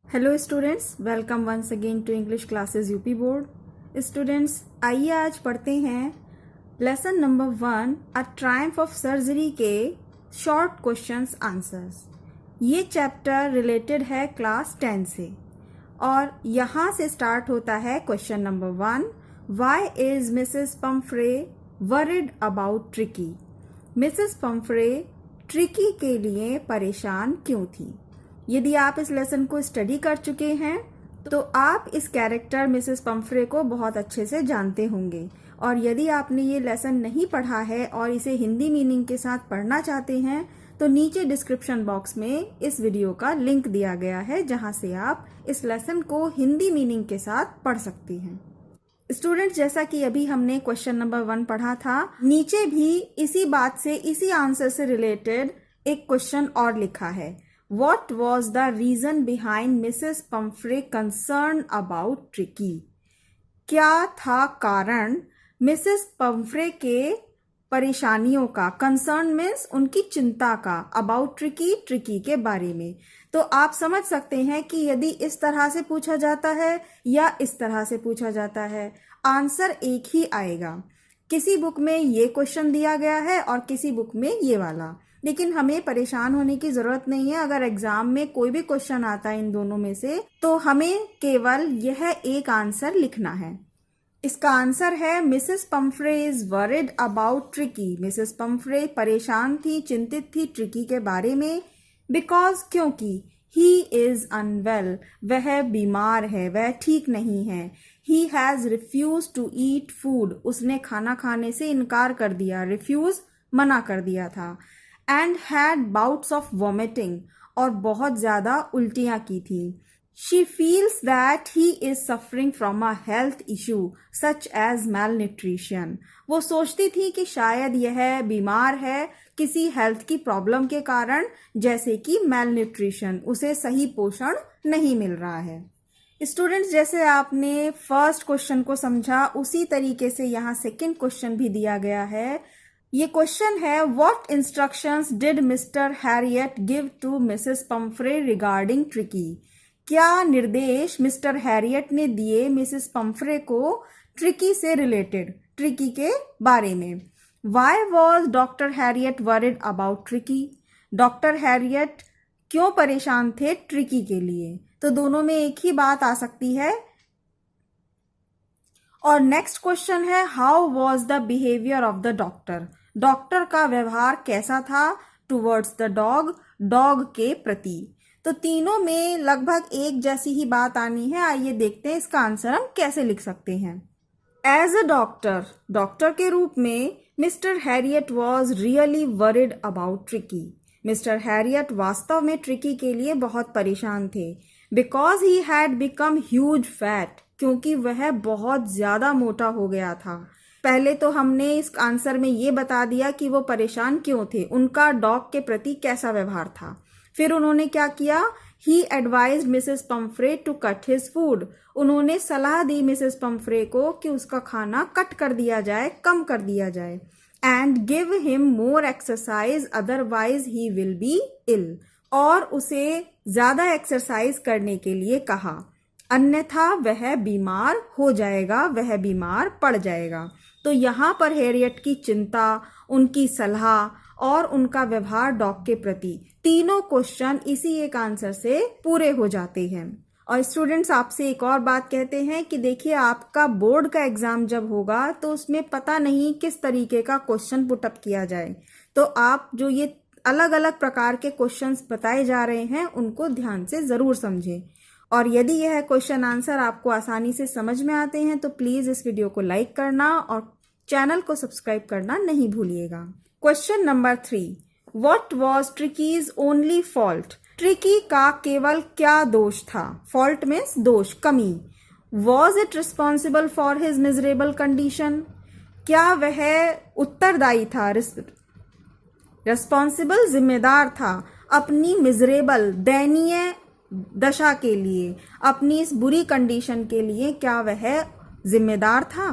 Hello students, welcome once again to English classes UP board. Students, आइए आज पढ़ते हैं lesson number 1 a triumph of surgery के short questions answers. ये chapter related है class 10 से और यहाँ से स्टार्ट होता है question number 1। Why is Mrs Pumphrey worried about Tricki? Mrs Pumphrey Tricki के लिए परेशान क्यों थी? यदि आप इस लेसन को स्टडी कर चुके हैं तो आप इस कैरेक्टर मिसेस पम्फ्रे को बहुत अच्छे से जानते होंगे, और यदि आपने ये लेसन नहीं पढ़ा है और इसे हिंदी मीनिंग के साथ पढ़ना चाहते हैं तो नीचे डिस्क्रिप्शन बॉक्स में इस वीडियो का लिंक दिया गया है जहां से आप इस लेसन को हिंदी मीनिंग के साथ पढ़ सकती हैं। स्टूडेंट्स, जैसा कि अभी हमने क्वेश्चन नंबर 1 पढ़ा था, नीचे भी इसी बात से, इसी आंसर से रिलेटेड एक क्वेश्चन और लिखा है। What was the reason behind Mrs. Pumphrey concern about Tricky? क्या था कारण मिसेस पम्फ्रे के परेशानियों का? कंसर्न मीन्स उनकी चिंता का, अबाउट ट्रिकी के बारे में। तो आप समझ सकते हैं कि यदि इस तरह से पूछा जाता है या इस तरह से पूछा जाता है, आंसर एक ही आएगा। किसी बुक में ये क्वेश्चन दिया गया है और किसी बुक में ये वाला, लेकिन हमें परेशान होने की जरूरत नहीं है। अगर एग्जाम में कोई भी क्वेश्चन आता है इन दोनों में से तो हमें केवल यह एक आंसर लिखना है। इसका आंसर है Mrs Pomfrey is worried about Tricki. Mrs Pomfrey परेशान थी, चिंतित थी ट्रिकी के बारे में। बिकॉज, क्योंकि ही इज अनवेल, वह बीमार है, वह ठीक नहीं है। He has refuse to eat food, उसने खाना खाने से इनकार कर दिया, रिफ्यूज मना कर दिया था। And had bouts of vomiting, और बहुत ज्यादा उल्टियां की थी। She feels that he is suffering from a health issue such as malnutrition. वो सोचती थी कि शायद यह बीमार है किसी हेल्थ की प्रॉब्लम के कारण, जैसे कि मेल न्यूट्रिशन, उसे सही पोषण नहीं मिल रहा है। स्टूडेंट्स, जैसे आपने फर्स्ट क्वेश्चन को समझा उसी तरीके से यहाँ सेकेंड क्वेश्चन भी दिया गया है। ये क्वेश्चन है, what instructions did Mr Herriot give to Mrs Pumphrey regarding Tricki? क्या निर्देश मिस्टर हैरियट ने दिए मिसेस पम्फ्रे को ट्रिकी से रिलेटेड, ट्रिकी के बारे में? Why was doctor Herriot worried about Tricki? Doctor Herriot क्यों परेशान थे ट्रिकी के लिए? तो दोनों में एक ही बात आ सकती है। और नेक्स्ट क्वेश्चन है, how was the behaviour of the doctor? Doctor का व्यवहार कैसा था टुवर्ड्स द डॉग, डॉग के प्रति? तो तीनों में लगभग एक जैसी ही बात आनी है। आइए देखते हैं इसका आंसर हम कैसे लिख सकते हैं। एज अ डॉक्टर, डॉक्टर के रूप में mister Harriet was really worried about tricky. Mister Harriet वास्तव में ट्रिकी के लिए बहुत परेशान थे। Because he had become huge fat, क्योंकि वह बहुत ज्यादा मोटा हो गया था। पहले तो हमने इस आंसर में ये बता दिया कि वो परेशान क्यों थे, उनका डॉग के प्रति कैसा व्यवहार था। फिर उन्होंने क्या किया, he advised Mrs Pomfrey to cut his food. उन्होंने सलाह दी मिसेस पम्फ्रे को कि उसका खाना कट कर दिया जाए, कम कर दिया जाए। And give him more exercise otherwise he will be ill, और उसे ज्यादा एक्सरसाइज करने के लिए कहा, अन्यथा वह बीमार हो जाएगा, वह बीमार पड़ जाएगा। तो यहाँ पर हैरियट की चिंता, उनकी सलाह और उनका व्यवहार डॉग के प्रति, तीनों क्वेश्चन इसी एक आंसर से पूरे हो जाते हैं। और स्टूडेंट्स, आपसे एक और बात कहते हैं कि देखिए, आपका बोर्ड का एग्जाम जब होगा तो उसमें पता नहीं किस तरीके का क्वेश्चन पुटअप किया जाए, तो आप जो ये अलग अलग प्रकार के क्वेश्चंस बताए जा रहे हैं उनको ध्यान से जरूर समझें। और यदि यह क्वेश्चन आंसर आपको आसानी से समझ में आते हैं तो प्लीज इस वीडियो को लाइक करना और चैनल को सब्सक्राइब करना नहीं भूलिएगा। Question number 3, what was ट्रिकीज only fault? Tricky का केवल क्या दोष था? फॉल्ट मीन्स दोष, कमी। Was it responsible for his miserable condition? क्या वह उत्तरदायी था, रिस्पॉन्सिबल जिम्मेदार था अपनी मिजरेबल दयनीय दशा के लिए, अपनी इस बुरी कंडीशन के लिए क्या वह जिम्मेदार था?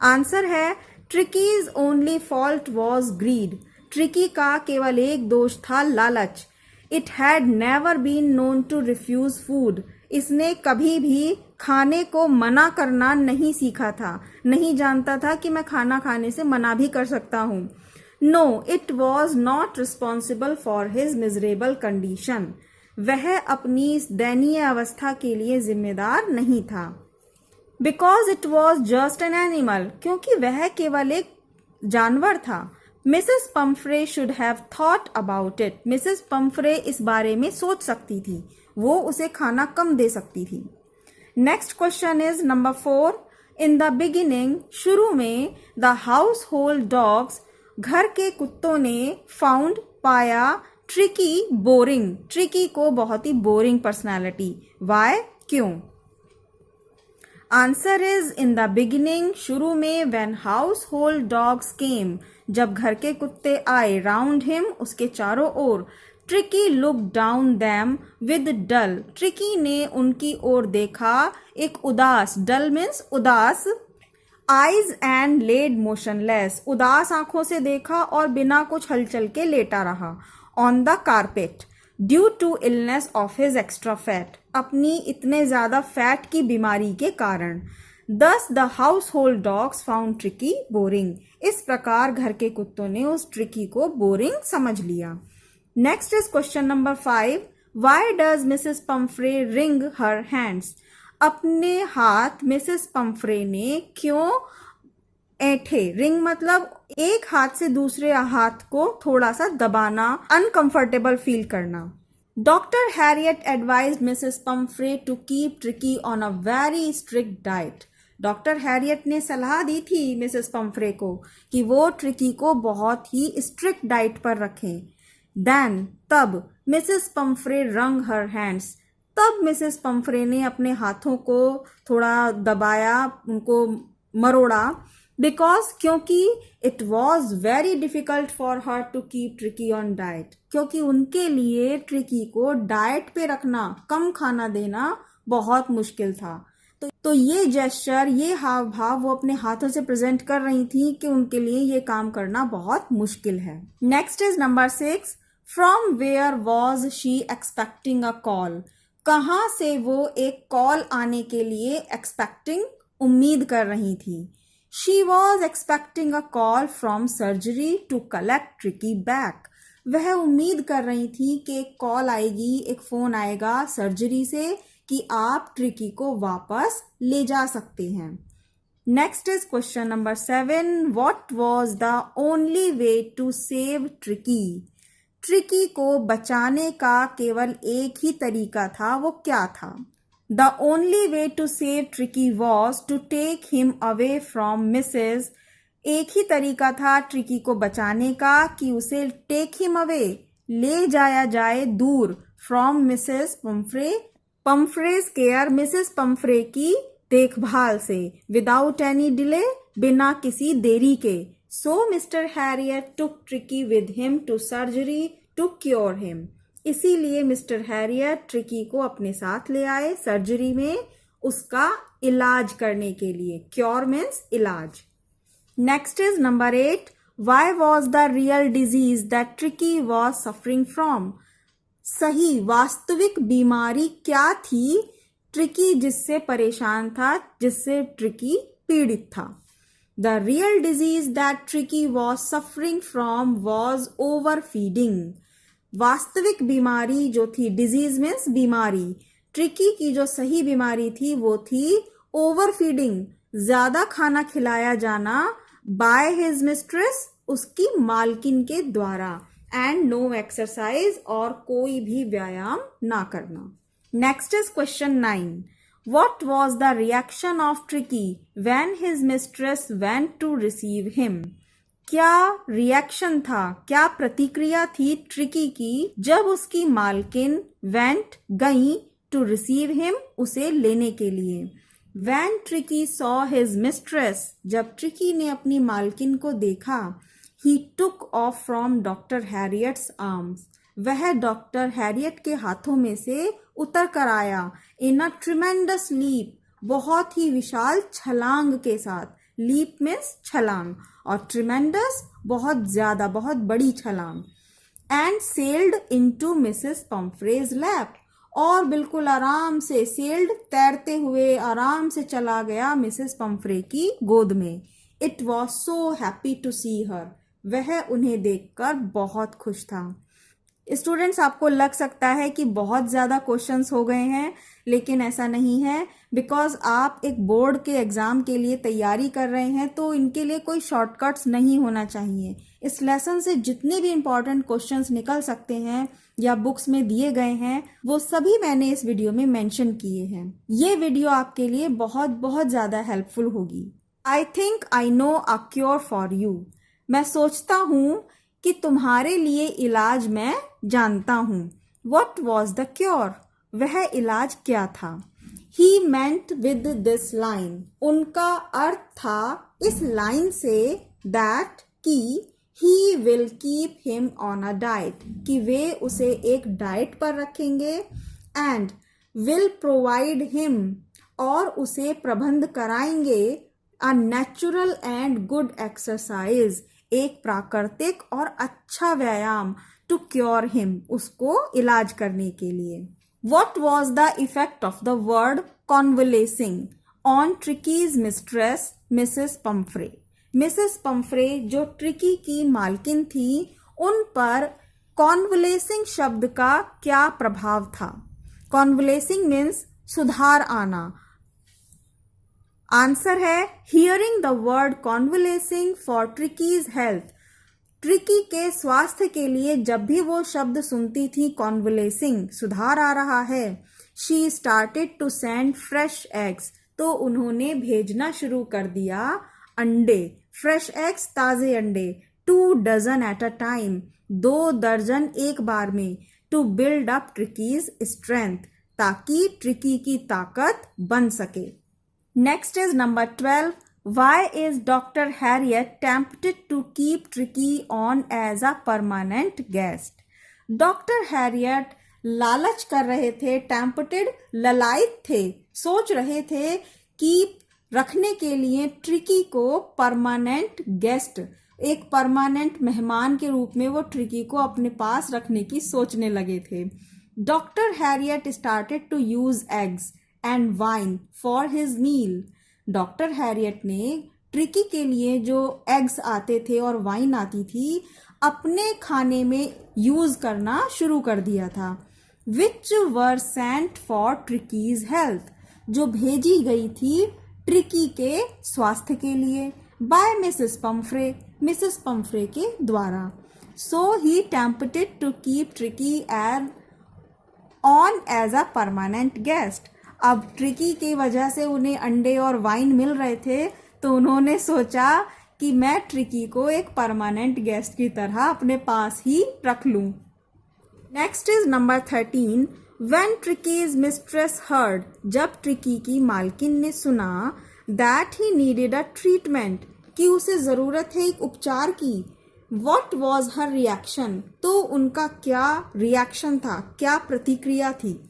आंसर है, Tricki's only fault was greed. Tricki का केवल एक दोष था, लालच। It had never been known to refuse food. इसने कभी भी खाने को मना करना नहीं सीखा था, नहीं जानता था कि मैं खाना खाने से मना भी कर सकता हूँ। No, it was not responsible for his miserable condition. वह अपनी इस दयनीय अवस्था के लिए जिम्मेदार नहीं था। Because it was just an animal, क्योंकि वह केवल एक जानवर था। Mrs Pomfrey should have thought about it. Mrs Pomfrey इस बारे में सोच सकती थी, वो उसे खाना कम दे सकती थी। Next question is number 4। In the beginning, शुरू में, द हाउस होल्ड डॉग्स, घर के कुत्तों ने, फाउंड, पाया, ट्रिकी बोरिंग, ट्रिकी को बहुत ही बोरिंग पर्सनैलिटी। वाई, क्यों? Answer is in the beginning, शुरू में, when household dogs came, जब घर के कुत्ते आए, राउंड हिम, उसके चारों ओर, Tricki look down them with dull, Tricki ने उनकी ओर देखा एक उदास, डल मीन्स उदास, आईज एंड लेड मोशनलेस, उदास आंखों से देखा और बिना कुछ हलचल के लेटा रहा, on the carpet, due to illness of his extra fat, अपनी इतने ज्यादा फैट की बीमारी के कारण। Thus the household dogs found Tricki boring, इस प्रकार घर के कुत्तों ने उस ट्रिकी को बोरिंग समझ लिया। Next is question number 5। Why does Mrs Pomfrey ring her hands, अपने हाथ मिसेस पम्फ्रे ने क्यों ऐंठे। रिंग मतलब एक हाथ से दूसरे हाथ को थोड़ा सा दबाना, अनकंफर्टेबल फील करना। Doctor Herriot advised Mrs Pomfrey to keep Tricki on a very strict diet, doctor Herriot ने सलाह दी थी मिसेस पम्फ्रे को कि वो ट्रिकी को बहुत ही स्ट्रिक्ट डाइट पर रखें। देन, तब, Mrs Pumphrey wrung her hands, तब मिसेस पम्फ्रे ने अपने हाथों को थोड़ा दबाया, उनको मरोड़ा। बिकॉज, क्योंकि it was very difficult for her to keep Tricki on diet, क्योंकि उनके लिए ट्रिकी को डाइट पे रखना, कम खाना देना बहुत मुश्किल था। तो ये जेस्चर, ये हाव भाव वो अपने हाथों से प्रेजेंट कर रही थी कि उनके लिए ये काम करना बहुत मुश्किल है। Next is number 6। From where was she expecting a call, कहाँ से वो एक कॉल आने के लिए एक्सपेक्टिंग, उम्मीद कर रही थी। She was expecting a call from surgery to collect Tricki back, वह उम्मीद कर रही थी कि एक कॉल आएगी, एक फोन आएगा सर्जरी से कि आप ट्रिकी को वापस ले जा सकते हैं। Next is question number 7। What was the only way to save Tricki, Tricki को बचाने का केवल एक ही तरीका था, वो क्या था? The only way to save Tricki was to take him away from Mrs, एक ही तरीका था ट्रिकी को बचाने का कि उसे टेक हिम अवे, ले जाया जाए दूर, from Mrs Pumphrey, Pumphrey's care, Mrs Pumphrey की देखभाल से, विदाउट एनी डिले, बिना किसी देरी के। So Mr Herriot took Tricki with him to surgery to cure him, इसीलिए मिस्टर हैरियट ट्रिकी को अपने साथ ले आए सर्जरी में, उसका इलाज करने के लिए। क्योर मीन्स इलाज। Next is number 8। Why was the real disease that tricky was suffering from, सही वास्तविक बीमारी क्या थी ट्रिकी जिससे परेशान था, जिससे ट्रिकी पीड़ित था? The real disease that tricky was suffering from was over feeding, वास्तविक बीमारी जो थी, डिजीज मीन्स बीमारी, ट्रिकी की जो सही बीमारी थी वो थी ओवर फीडिंग, ज्यादा खाना खिलाया जाना, बाय हिज मिस्ट्रेस, उसकी मालकिन के द्वारा, एंड नो एक्सरसाइज, और कोई भी व्यायाम ना करना। Next is question 9। What was the reaction of Tricky when his mistress went to receive him? क्या रिएक्शन था, क्या प्रतिक्रिया थी ट्रिकी की जब उसकी मालकिन वेंट गई टू रिसीव हिम, उसे लेने के लिए। When Tricky saw his mistress, जब ट्रिकी ने अपनी मालकिन को देखा, he took off from Dr. Harriet's arms, वह डॉक्टर हैरियट के हाथों में से उतर कर आया, इन अ ट्रिमेंडस लीप, बहुत ही विशाल छलांग के साथ। लीप मीन्स छलांग, और ट्रिमेंडस बहुत ज्यादा, बहुत बड़ी छलांग। And sailed into Mrs Pumphrey's lap, और बिल्कुल आराम से सेल्ड तैरते हुए आराम से चला गया मिसेस पंफ्रे की गोद में। It was so happy to see her, वह उन्हें देखकर बहुत खुश था। स्टूडेंट्स, आपको लग सकता है कि बहुत ज़्यादा क्वेश्चंस हो गए हैं, लेकिन ऐसा नहीं है, बिकॉज आप एक बोर्ड के एग्ज़ाम के लिए तैयारी कर रहे हैं तो इनके लिए कोई शॉर्टकट्स नहीं होना चाहिए। इस लेसन से जितने भी इम्पॉर्टेंट क्वेश्चंस निकल सकते हैं या बुक्स में दिए गए हैं वो सभी मैंने इस वीडियो में मेंशन किए हैं। ये वीडियो आपके लिए बहुत बहुत ज़्यादा हेल्पफुल होगी। I think I know a cure for you, मैं सोचता हूँ कि तुम्हारे लिए इलाज मैं जानता हूँ। वट वॉज द क्योर, वह इलाज क्या था। ही मेंट विद दिस लाइन, उनका अर्थ था इस लाइन से दैट कि he will keep him on a diet, कि वे उसे एक डाइट पर रखेंगे, एंड विल प्रोवाइड हिम, और उसे प्रबंध कराएंगे, a natural and good exercise, एक प्राकृतिक और अच्छा व्यायाम, टू क्योर हिम, उसको इलाज करने के लिए। What was the effect of the word convalescing on Tricky's mistress, Mrs. Pumphrey? Mrs. Pumphrey जो ट्रिकी की मालकिन थी, उन पर convalescing शब्द का क्या प्रभाव था। Convalescing means सुधार आना। आंसर है hearing the word convalescing for Tricky's health, tricky के स्वास्थ्य के लिए जब भी वो शब्द सुनती थी कॉन्वलेसिंग, सुधार आ रहा है, she started to send fresh eggs, तो उन्होंने भेजना शुरू कर दिया अंडे, फ्रेश एग्स, ताजे अंडे, 2 डजन एट अ टाइम, 2 दर्जन एक बार में, to build up Tricki's strength, ताकि ट्रिकी की ताकत बन सके। Next is number 12. Why is Dr. Harriet tempted to keep Tricky on as a permanent guest? Dr. Harriet लालच कर रहे थे, tempted ललायित थे, सोच रहे थे कि रखने के लिए ट्रिकी को परमानेंट गेस्ट, एक परमानेंट मेहमान के रूप में वो ट्रिकी को अपने पास रखने की सोचने लगे थे। Doctor Herriot started to use eggs and wine for his meal, doctor Herriot ने ट्रिकी के लिए जो एग्स आते थे और वाइन आती थी अपने खाने में यूज करना शुरू कर दिया था। Which were sent for Tricki's health, जो भेजी गई थी ट्रिकी के स्वास्थ्य के लिए, by Mrs Pumphrey, Mrs Pumphrey के द्वारा। So he tempted to keep Tricki on as a permanent guest, अब ट्रिकी की वजह से उन्हें अंडे और वाइन मिल रहे थे तो उन्होंने सोचा कि मैं ट्रिकी को एक परमानेंट गेस्ट की तरह अपने पास ही रख लूं। Next is number 13. When ट्रिकीज mistress heard, जब ट्रिकी की मालकिन ने सुना that he needed a treatment, कि उसे ज़रूरत है एक उपचार की, व्हाट वॉज हर रिएक्शन, तो उनका क्या रिएक्शन था, क्या प्रतिक्रिया थी।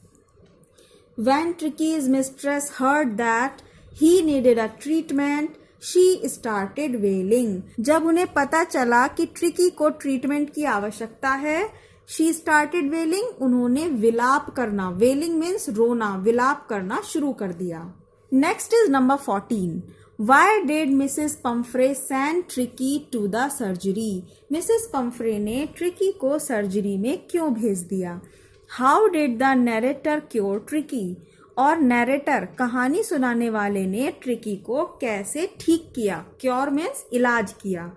When Tricky's mistress heard that he needed a treatment, she started wailing. जब उन्हें पता चला कि ट्रिकी को ट्रीटमेंट की आवश्यकता है, she started wailing, उन्होंने विलाप करना, wailing means रोना, विलाप करना शुरू कर दिया। Next is number 14. Why did Mrs. Pumphrey send Tricky to the surgery? Mrs. Pumphrey ने ट्रिकी को सर्जरी में क्यों भेज दिया। How did the narrator cure tricky, और नरेटर कहानी सुनाने वाले ने ट्रिकी को कैसे ठीक किया, क्योर मीन्स इलाज किया।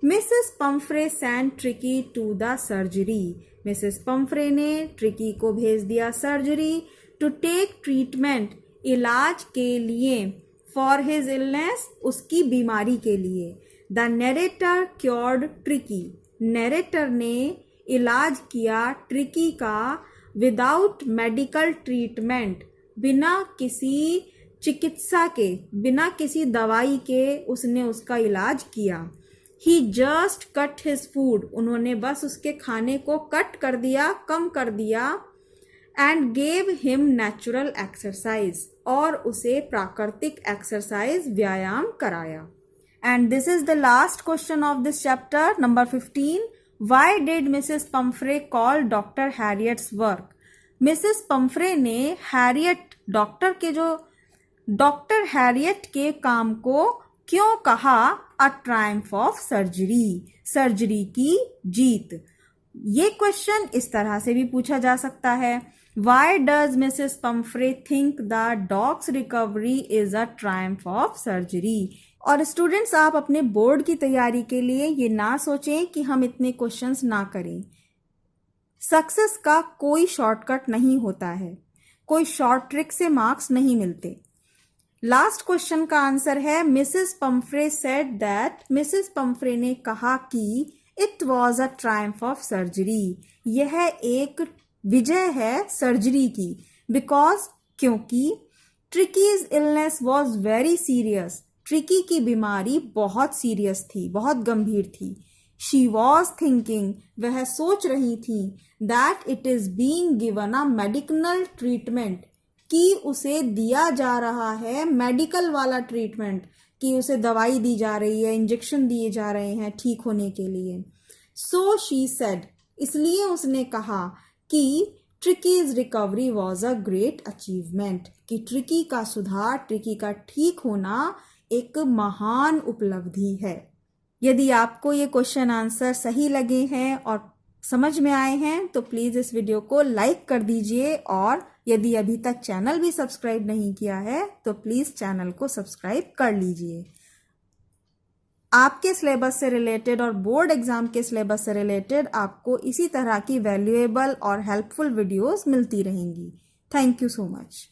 Mrs Pumphrey send Tricki to the surgery, Mrs Pumphrey ने ट्रिकी को भेज दिया सर्जरी, टू टेक ट्रीटमेंट, इलाज के लिए, फॉर हिज इलनेस, उसकी बीमारी के लिए। The narrator cured tricky, narrator ने इलाज किया ट्रिकी का विदाउट मेडिकल ट्रीटमेंट, बिना किसी चिकित्सा के, बिना किसी दवाई के उसने उसका इलाज किया। ही जस्ट कट हिज फूड, उन्होंने बस उसके खाने को कट कर दिया, कम कर दिया, and gave him natural exercise, और उसे प्राकृतिक एक्सरसाइज, व्यायाम कराया। And this is the last question of this chapter, number 15. Why did Mrs. Pumphrey call Dr. Harriet's work? Mrs Pumphrey ने डॉक्टर हैरियट के काम को क्यों कहा अ ट्रायम्फ ऑफ सर्जरी की जीत। ये क्वेश्चन इस तरह से भी पूछा जा सकता है, why does Mrs Pomfrey think the dogs recovery is a triumph of surgery. और स्टूडेंट्स, आप अपने बोर्ड की तैयारी के लिए ये ना सोचें कि हम इतने क्वेश्चंस ना करें। सक्सेस का कोई शॉर्टकट नहीं होता है, कोई शॉर्ट ट्रिक से मार्क्स नहीं मिलते। लास्ट क्वेश्चन का आंसर है Mrs Pomfrey said that, Mrs Pumphrey ने कहा कि it was a triumph of surgery, यह एक विजय है सर्जरी की। क्योंकि ट्रिकीज illness was very serious, tricky की बीमारी बहुत सीरियस थी, बहुत गंभीर थी। शी वॉज थिंकिंग, वह सोच रही थी, that it is being given a medical treatment, कि उसे दिया जा रहा है मेडिकल वाला ट्रीटमेंट, कि उसे दवाई दी जा रही है, इंजेक्शन दिए जा रहे हैं ठीक होने के लिए। सो शी सेड, इसलिए उसने कहा कि ट्रिकीज recovery was a great achievement, कि ट्रिकी का सुधार, ट्रिकी का ठीक होना एक महान उपलब्धि है। यदि आपको ये क्वेश्चन आंसर सही लगे हैं और समझ में आए हैं तो प्लीज़ इस वीडियो को लाइक कर दीजिए, और यदि अभी तक चैनल भी सब्सक्राइब नहीं किया है तो प्लीज़ चैनल को सब्सक्राइब कर लीजिए। आपके सिलेबस से रिलेटेड और बोर्ड एग्जाम के सिलेबस से रिलेटेड आपको इसी तरह की वैल्यूएबल और हेल्पफुल वीडियोस मिलती रहेंगी। Thank you so much.